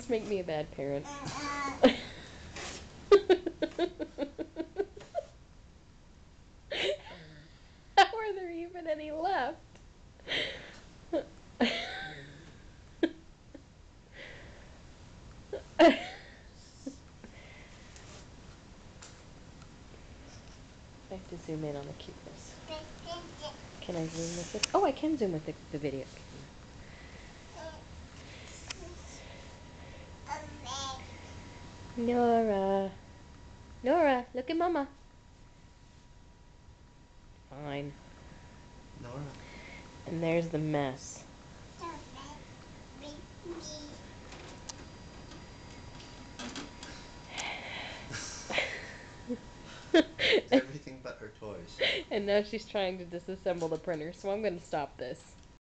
Let's make me a bad parent. How are there even any left? I have to zoom in on the cuteness. Can I zoom with it? Oh, I can zoom with the video. Nora. Nora, look at Mama. Fine. Nora. And there's the mess. Everything but her toys. And now she's trying to disassemble the printer, so I'm going to stop this.